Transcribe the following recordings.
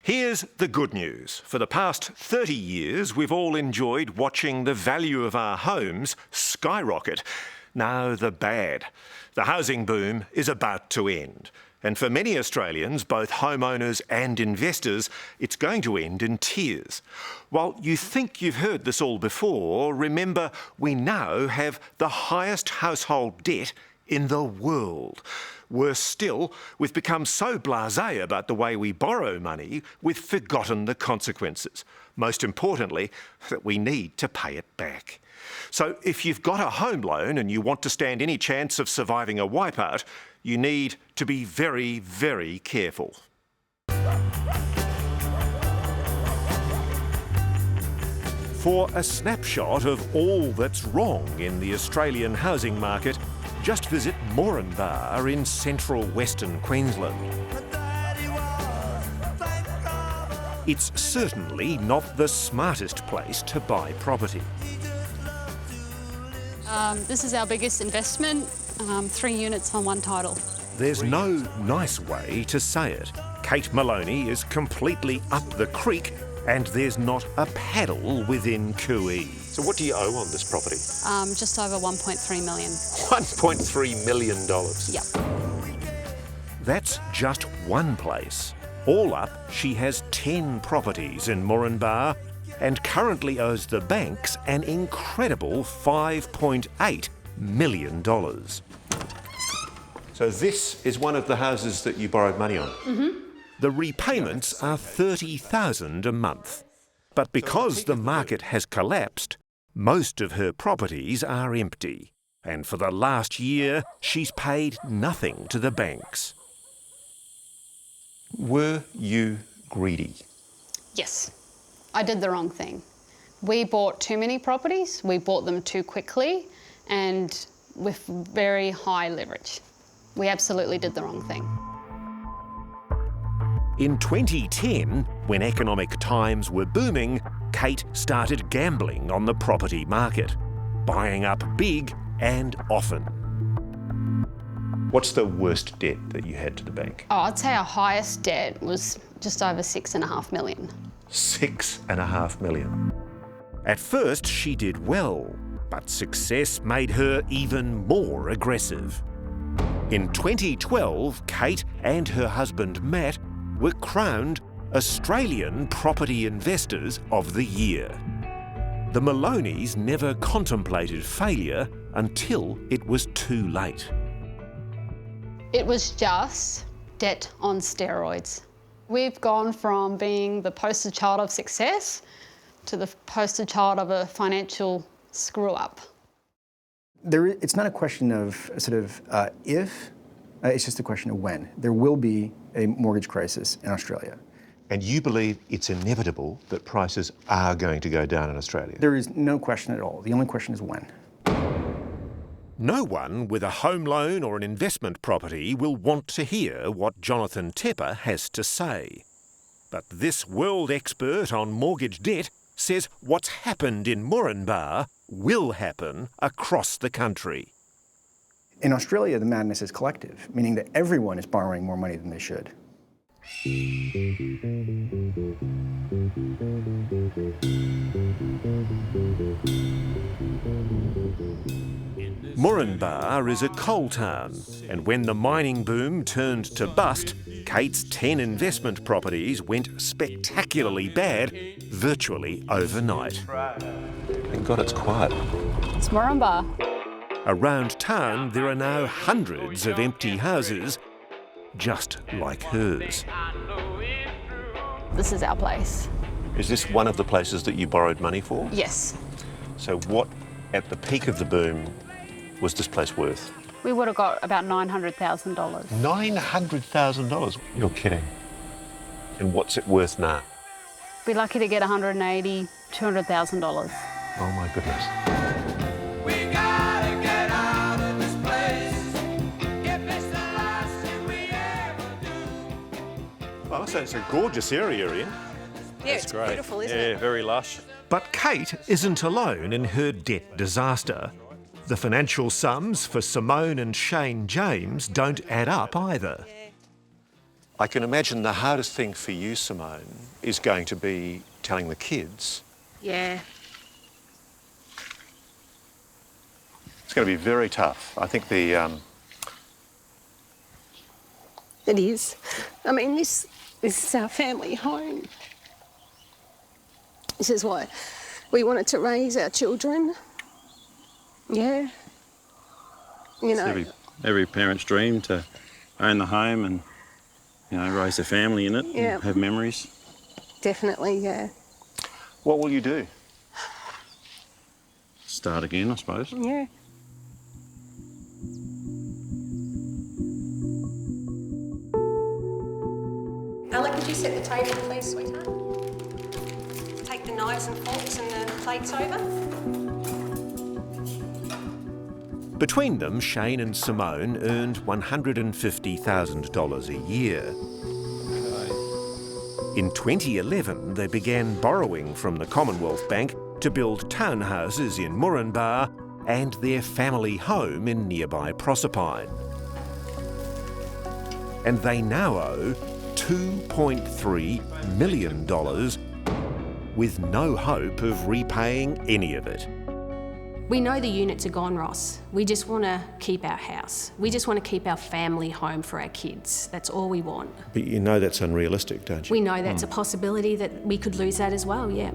Here's the good news. For the past 30 years, we've all enjoyed watching the value of our homes skyrocket. Now the bad. The housing boom is about to end. And for many Australians, both homeowners and investors, it's going to end in tears. While you think you've heard this all before, remember we now have the highest household debt in the world. Worse still, we've become so blasé about the way we borrow money, we've forgotten the consequences. Most importantly, that we need to pay it back. So if you've got a home loan and you want to stand any chance of surviving a wipeout, you need to be very, very careful. For a snapshot of all that's wrong in the Australian housing market, just visit Moranbah in central Western Queensland. It's certainly not the smartest place to buy property. This is our biggest investment, 3 units on one title. There's no nice way to say it. Kate Maloney is completely up the creek and there's not a paddle within Cooee. So what do you owe on this property? Just over 1.3 million. $1.3 million? Yep. That's just one place. All up, she has 10 properties in Moranbah and currently owes the banks an incredible $5.8 million. So this is one of the houses that you borrowed money on? Mm-hmm. The repayments are $30,000 a month. But because the market has collapsed, most of her properties are empty. And for the last year, she's paid nothing to the banks. Were you greedy? Yes, I did the wrong thing. We bought too many properties, we bought them too quickly and with very high leverage. We absolutely did the wrong thing. In 2010, when economic times were booming, Kate started gambling on the property market, buying up big and often. What's the worst debt that you had to the bank? Oh, I'd say our highest debt was just over $6.5 million. $6.5 million. At first, she did well, but success made her even more aggressive. In 2012, Kate and her husband Matt were crowned Australian Property Investors of the Year. The Maloneys never contemplated failure until it was too late. It was just debt on steroids. We've gone from being the poster child of success to the poster child of a financial screw-up. It's not a question of sort of if, it's just a question of when. There will be a mortgage crisis in Australia. And you believe it's inevitable that prices are going to go down in Australia? There is no question at all. The only question is when. No one with a home loan or an investment property will want to hear what Jonathan Tepper has to say. But this world expert on mortgage debt says what's happened in Moranbah will happen across the country. In Australia, the madness is collective, meaning that everyone is borrowing more money than they should. Moranbah is a coal town, and when the mining boom turned to bust, Kate's 10 investment properties went spectacularly bad virtually overnight. Thank God it's quiet. It's Moranbah. Around town, there are now hundreds of empty houses, just like hers. This is our place. Is this one of the places that you borrowed money for? Yes. So what, at the peak of the boom, was this place worth? We would have got about $900,000. $900,000? You're kidding. And what's it worth now? Be lucky to get $180,000, $200,000. Oh my goodness. Well, so it's a gorgeous area, Ian. Yeah, it's great. beautiful, isn't it? Yeah, very lush. But Kate isn't alone in her debt disaster. The financial sums for Simone and Shane James don't add up either. I can imagine the hardest thing for you, Simone, is going to be telling the kids. Yeah. It's going to be very tough. I think It is. I mean, this is our family home. This is what we wanted to raise our children. Yeah. You know. Every parent's dream to own the home and, you know, raise a family in it Yeah. and have memories. Definitely, yeah. What will you do? Start again, I suppose. Yeah. Ella, could you set the table, please, sweetheart? Take the knives and forks and the plates over. Between them, Shane and Simone earned $150,000 a year. In 2011, they began borrowing from the Commonwealth Bank to build townhouses in Moranbah and their family home in nearby Proserpine. And they now owe $2.3 million with no hope of repaying any of it. We know the units are gone, Ross. We just want to keep our house. We just want to keep our family home for our kids. That's all we want. But you know that's unrealistic, don't you? We know that's a possibility that we could lose that as well, yeah.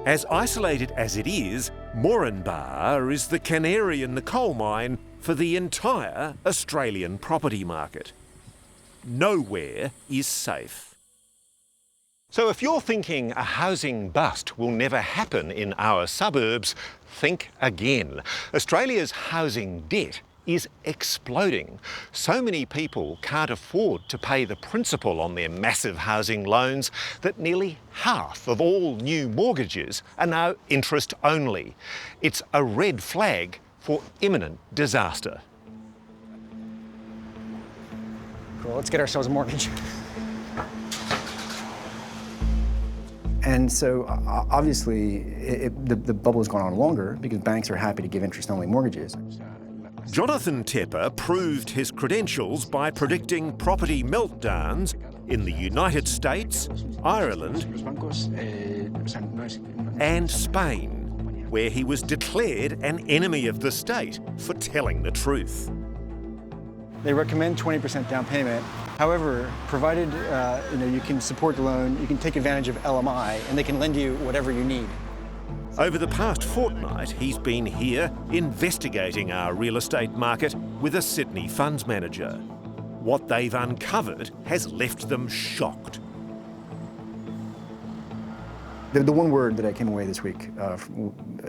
As isolated as it is, Moranbah is the canary in the coal mine for the entire Australian property market. Nowhere is safe. So if you're thinking a housing bust will never happen in our suburbs, think again. Australia's housing debt is exploding. So many people can't afford to pay the principal on their massive housing loans that nearly half of all new mortgages are now interest only. It's a red flag for imminent disaster. Cool, let's get ourselves a mortgage. And so obviously the bubble has gone on longer because banks are happy to give interest-only mortgages. Jonathan Tepper proved his credentials by predicting property meltdowns in the United States, Ireland, and Spain, where he was declared an enemy of the state for telling the truth. They recommend 20% down payment. However, provided you can support the loan, you can take advantage of LMI, and they can lend you whatever you need. Over the past fortnight, he's been here investigating our real estate market with a Sydney funds manager. What they've uncovered has left them shocked. The one word that I came away this week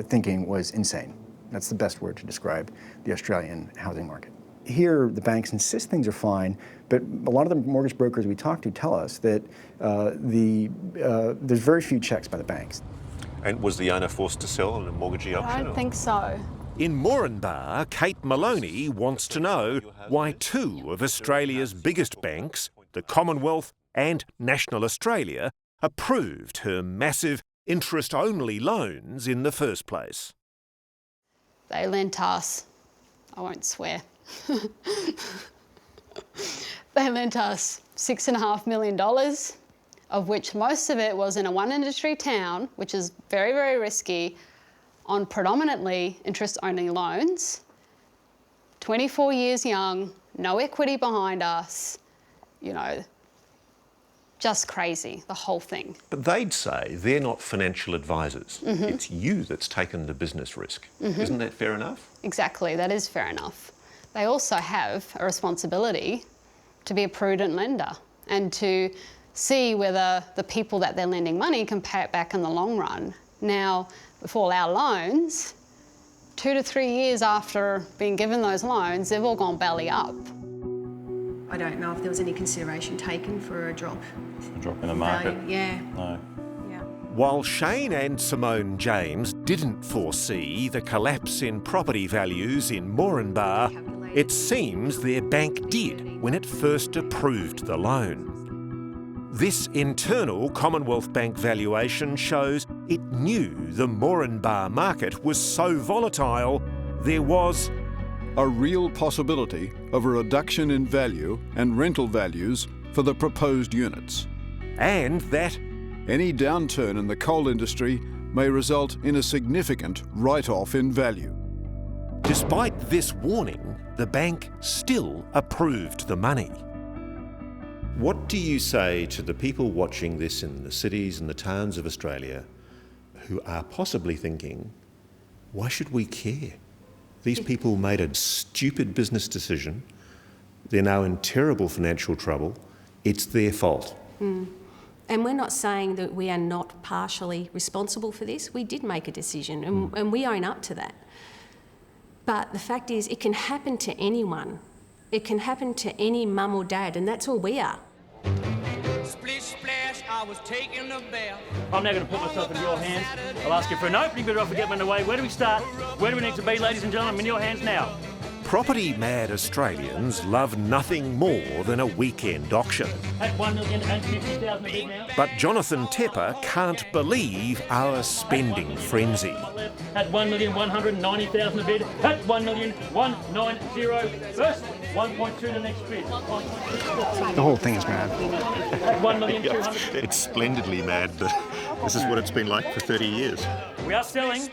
thinking was insane. That's the best word to describe the Australian housing market. Here, the banks insist things are fine, but a lot of the mortgage brokers we talk to tell us that there's very few checks by the banks. And was the owner forced to sell in a mortgagee auction? I don't think so. In Moranbah, Kate Maloney wants to know why two of Australia's biggest banks, the Commonwealth and National Australia, approved her massive interest-only loans in the first place. They lent us, I won't swear, they lent us $6.5 million, of which most of it was in a one-industry town, which is very, very risky, on predominantly interest-only loans, 24 years young, no equity behind us, just crazy, the whole thing. But they'd say they're not financial advisors. It's you that's taken the business risk. Isn't that fair enough? Exactly, that is fair enough. They also have a responsibility to be a prudent lender and to see whether the people that they're lending money can pay it back in the long run. Now, with all our loans, 2 to 3 years after being given those loans, they've all gone belly up. I don't know if there was any consideration taken for a drop. A drop in the market? Value. Yeah. No. Yeah. While Shane and Simone James didn't foresee the collapse in property values in Moranbah, it seems their bank did when it first approved the loan. This internal Commonwealth Bank valuation shows it knew the Moranbah market was so volatile there was a real possibility of a reduction in value and rental values for the proposed units. And that Any downturn in the coal industry may result in a significant write-off in value. despite this warning, the bank still approved the money. What do you say to the people watching this in the cities and the towns of Australia who are possibly thinking, why should we care? These people made a stupid business decision. They're now in terrible financial trouble. It's their fault. And we're not saying that we are not partially responsible for this. We did make a decision and we own up to that. But the fact is, it can happen to anyone. It can happen to any mum or dad, and that's all we are. Splish splash, I was taking a bath. I'm now going to put myself in your hands. I'll ask you for an opening bid offer, get one away. Where do we start? Where do we need to be, ladies and gentlemen? I'm in your hands now. Property-mad Australians love nothing more than a weekend auction. At 1,050,000 a bid now. But Jonathan Tepper can't believe our spending frenzy. At 1,190,000 a bid. At 1,190,000 first. 1.2 the next bid. The whole thing is mad. At 1,200,000. It's splendidly mad, but this is what it's been like for 30 years. We are selling.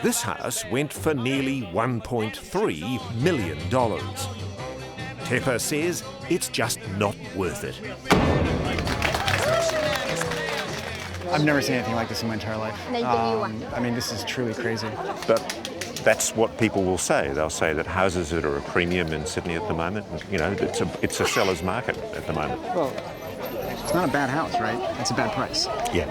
This house went for nearly $1.3 million. Tepper says it's just not worth it. I've never seen anything like this in my entire life. I mean, this is truly crazy. But that's what people will say. They'll say that houses that are a premium in Sydney at the moment, you know, it's a seller's market at the moment. Well, it's not a bad house, right? It's a bad price. Yeah.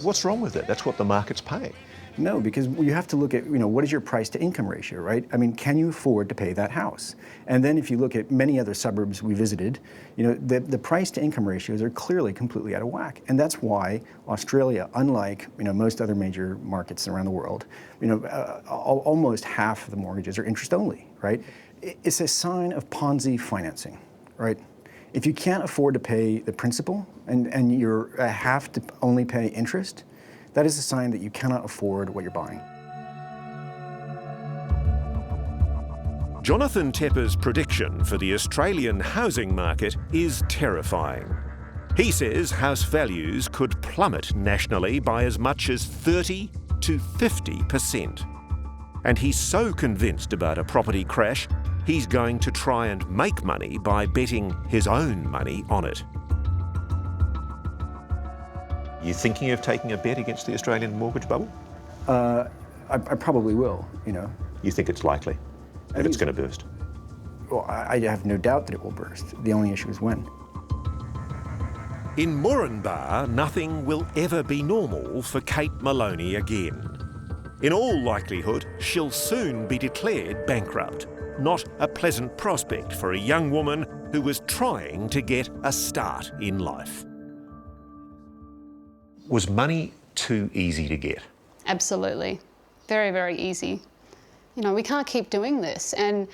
What's wrong with it? That's what the market's paying. No, because you have to look at, what is your price to income ratio, right? I mean, can you afford to pay that house? And then if you look at many other suburbs we visited, the price to income ratios are clearly completely out of whack. And that's why Australia, unlike, most other major markets around the world, almost half of the mortgages are interest only, right? It's a sign of Ponzi financing, right? If you can't afford to pay the principal and you have to only pay interest, that is a sign that you cannot afford what you're buying. Jonathan Tepper's prediction for the Australian housing market is terrifying. He says house values could plummet nationally by as much as 30 to 50%. And he's so convinced about a property crash, he's going to try and make money by betting his own money on it. You thinking of taking a bet against the Australian mortgage bubble? I probably will, You think it's likely that it's going to burst? Well, I have no doubt that it will burst. The only issue is when. In Moranbah, nothing will ever be normal for Kate Maloney again. In all likelihood, she'll soon be declared bankrupt. Not a pleasant prospect for a young woman who was trying to get a start in life. Was money too easy to get? Absolutely. Very, very easy. We can't keep doing this. And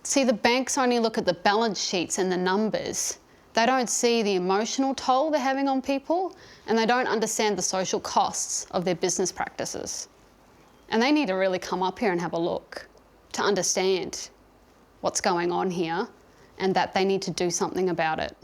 see, the banks only look at the balance sheets and the numbers. They don't see the emotional toll they're having on people, and they don't understand the social costs of their business practices. And they need to really come up here and have a look to understand what's going on here and that they need to do something about it.